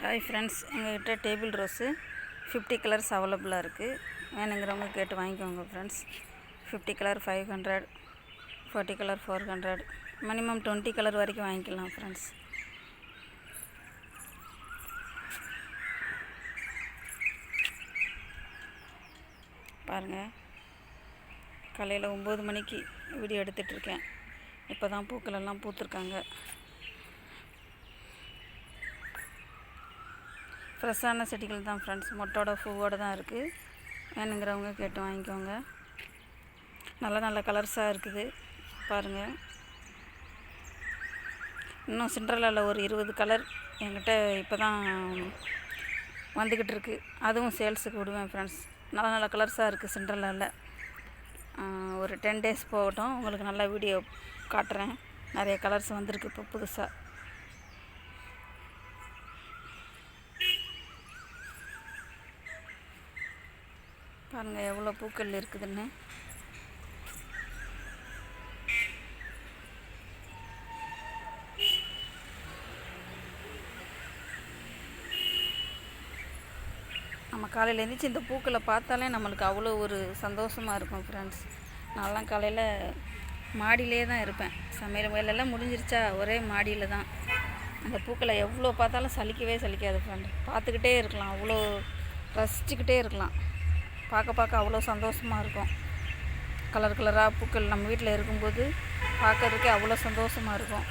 Hi friends, எங்கள்கிட்ட table rose 50 colours அவைலபிளாக இருக்குது. வேணுங்கிறவங்க கேட்டு வாங்கிக்கோங்க friends. 50 colour 500, 40 colour 400, minimum 20 colour வரைக்கும் வாங்கிக்கலாம் ஃப்ரெண்ட்ஸ். பாருங்கள், காலையில் 9 மணிக்கு வீடியோ எடுத்துகிட்ருக்கேன். இப்போ தான் பூக்களெல்லாம் பூத்துருக்காங்க. ஃப்ரெஷ்ஷான செடிகள் தான் ஃப்ரெண்ட்ஸ், மொட்டோட பூவோடு தான் இருக்குது. வேணுங்கிறவங்க கேட்டு வாங்கிக்கோங்க. நல்ல நல்ல கலர்ஸாக இருக்குது பாருங்கள். இன்னும் சிண்ட்ரெல்லாவில் ஒரு 20 கலர் என்கிட்ட இப்போ தான் வந்துக்கிட்டு இருக்குது. அதுவும் சேல்ஸுக்கு விடுவேன் ஃப்ரெண்ட்ஸ். நல்ல நல்ல கலர்ஸாக இருக்குது சிண்ட்ரெல்லாவில். ஒரு 10 டேஸ் போகட்டும், உங்களுக்கு நல்லா வீடியோ காட்டுறேன். நிறைய கலர்ஸ் வந்திருக்கு இப்போ புதுசாக. பாருங்கள் எவ்வளோ பூக்கள் இருக்குதுன்னு. நம்ம காலையில் எழுந்திரிச்சு இந்த பூக்களை பார்த்தாலே நம்மளுக்கு அவ்வளோ ஒரு சந்தோஷமாக இருக்கும் ஃப்ரெண்ட்ஸ். நான்லாம் காலையில் மாடியிலே தான் இருப்பேன். சமையல் வேலையெல்லாம் முடிஞ்சிருச்சா ஒரே மாடியில் தான். அந்த பூக்களை எவ்வளோ பார்த்தாலும் சலிக்கவே சலிக்காது ஃப்ரெண்ட். பார்த்துக்கிட்டே இருக்கலாம், அவ்வளோ ரசிச்சுக்கிட்டே இருக்கலாம். பார்க்க அவ்வளோ சந்தோஷமாக இருக்கும். கலர் கலராக பூக்கள் நம்ம வீட்டில் இருக்கும்போது பார்க்கறதுக்கே அவ்வளோ சந்தோஷமாக இருக்கும்.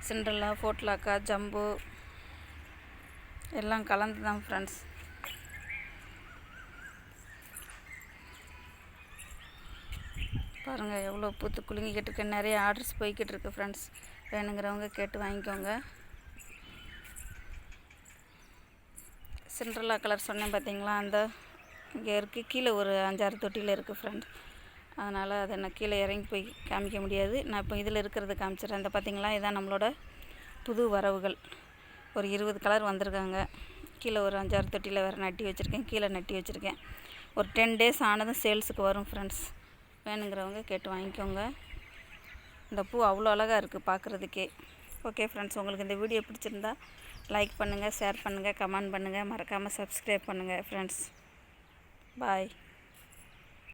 சிண்ட்ரெல்லா, போட்லாக்கா, ஜம்பு எல்லாம் கலந்து தான் ஃப்ரெண்ட்ஸ். பாருங்கள் எவ்வளோ பூத்து குலுங்கிக்கிட்டு இருக்கு. நிறைய ஆர்டர்ஸ் போய்கிட்டு இருக்கு ஃப்ரெண்ட்ஸ். வேணுங்கிறவங்க கேட்டு வாங்கிக்கோங்க. சிண்ட்ரெல்லா கலர் சொன்னேன் பார்த்தீங்களா, அந்த இங்கே இருக்குது. கீழே ஒரு 5-6 தொட்டியில் இருக்குது ஃப்ரெண்ட். அதனால் அதை நான் கீழே இறங்கி போய் காமிக்க முடியாது. நான் இப்போ இதில் இருக்கிறத காமிச்சிடுறேன். இந்த பார்த்தீங்களா, இதான் நம்மளோட புது வரவுகள். ஒரு 20 கலர் வந்திருக்காங்க. கீழே ஒரு 5-6 தொட்டியில் வேறு நட்டி வச்சுருக்கேன். கீழே நட்டி வச்சுருக்கேன். ஒரு 10 டேஸ் ஆனதும் சேல்ஸுக்கு வரும் ஃப்ரெண்ட்ஸ். வேணுங்கிறவங்க கேட்டு வாங்கிக்கோங்க. இந்த பூ அவ்வளோ அழகாக இருக்குது பார்க்குறதுக்கே. ஓகே ஃப்ரெண்ட்ஸ், உங்களுக்கு இந்த வீடியோ பிடிச்சிருந்தா லைக் பண்ணுங்கள், ஷேர் பண்ணுங்கள், கமெண்ட் பண்ணுங்கள். மறக்காமல் சப்ஸ்கிரைப் பண்ணுங்கள் ஃப்ரெண்ட்ஸ். பாய்.